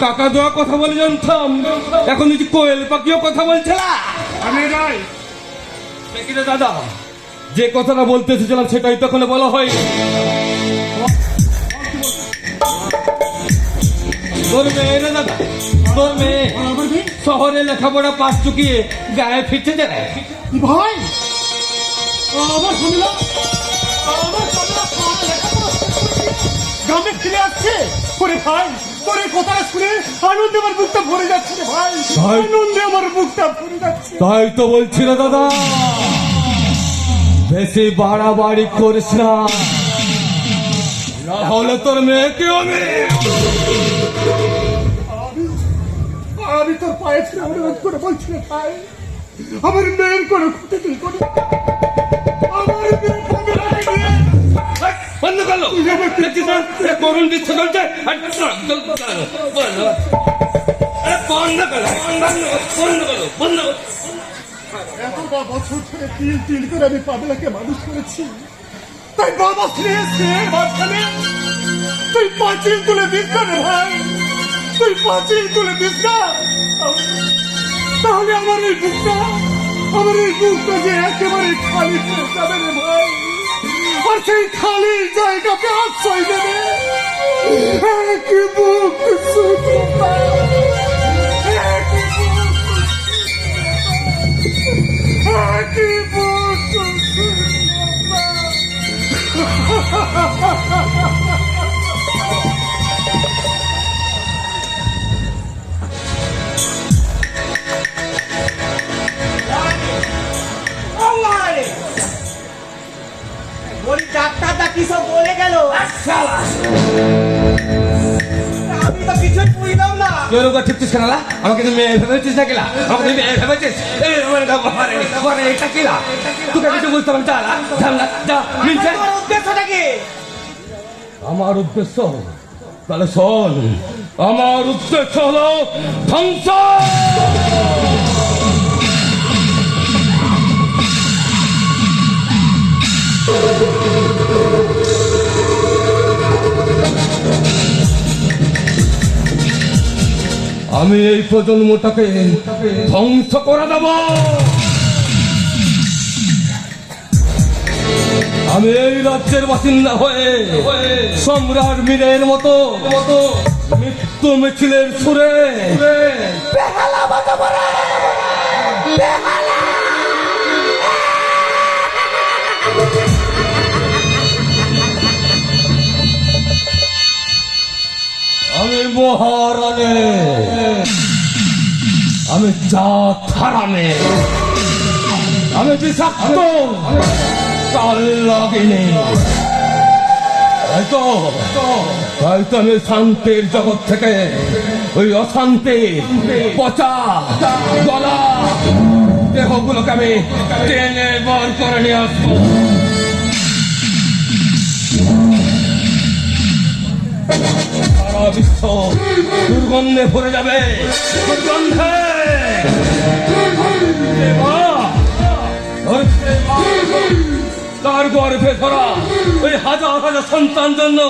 কাকা দোয়া কথা বলে জানতাম, এখন দেখি কোয়েল পাখিও কথা বলছে না। আমি নাই দেখি রে দাদা, যে কথাটা বলতে এসেছিলাম সেটাই তখন বলা হয়। তোর মেয়ে রে দাদা, তোর মেয়ে শহরে লেখাপড়া পাশ চুকিয়ে গায়ে ফিরছে যে ভাই। আমার শুনলাম গ্রামে ফিরে আসছে। করে ভাই, তোর কথাটা শুনে আনন্দে আমার বুকটা ভরে যাচ্ছে রে ভাই, আনন্দে আমার বুকটা ভরে যাচ্ছে। তাই তো বলছি রে দাদা, বেশি বাড়াবাড়ি করিস না, হলে তোর মেয়েকে আমি তোর পায়ে ছেড়ে অনুরোধ করে বলছি রে ভাই, আমার মেয়ের কোনো ক্ষতি তুই করি, আমার মেয়ের সঙ্গে রাখি নিয়ে বন্ধ করলো। দেখছিস না করুণ দৃশ্য চলছে, এতটা বছর ধরে তিল তিল করে আমি পাগলাকে মানুষ করেছি, তাই বাবা ফিরে এসে মাঝখানে তুই পাঁচিল তুলে দিস না রে ভাই, তুই পাঁচিল তুলে দিস না, তাহলে আমার এই বুকটা যে একেবারে খালি হয়ে যাবে রে ভাই, আর সেই খালি জায়গাতে আশ্রয় দেবে এক বুক শুধুতা, এক বুক শুধুতা। ডাক্তারটা কি সব বলে গেল? আমি তো কিছুই বুঝলাম না। ঠিকছিস কেন? আমাকে তুমি মেয়ে ভেবেছিস না কিলা? আমাকে তুমি মেয়ে ভেবেছিস? এটা কিলা? তোকে কিছু বুঝতে পারছি তোমার উদ্দেশ্যটা কি? আমার উদ্দেশ্য তাহলে শোন, আমার উদ্দেশ্য হলো ধ্বংস। আমি এই প্রজন্মটাকে ধ্বংস করে দেব। আমি এই রাজ্যের বাসিন্দা হয়ে সম্রাট মীরের মতো মৃত্যু মিছিলের সুরে বেহালা বাজাবো রে, বেহালা। আমি মহারানে, আমি জাত হারামে, আমি বিষাক্ত চাল লাগিনি। হয়তো আমি শান্তির জগৎ থেকে ওই অশান্তির পচা গলা দেহগুলোকে আমি টেনে বল করে নিয়ে আসবো। সারা বিশ্ব দুর্গন্ধে ভরে যাবে, দুর্গন্ধে। তার গর্ভে ধরা ওই হাজার হাজার সন্তান জন্য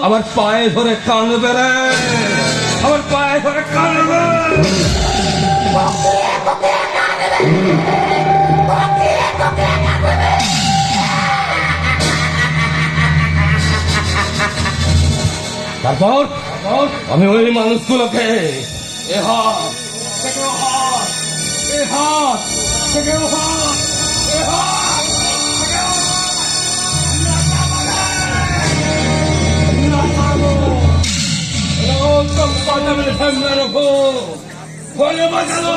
আমার পায়ে ধরে কাঁদবে রে, আমার পায়ে ধরে কাঁদবে। তারপর আমি ওই মানুষগুলোকে এ হাত থেকে ও হাত, এ হাত থেকে ও হাত, এ হাত থেকে ও হাত পাঠাবের সামনে রাখো, বলে বাঁচালো।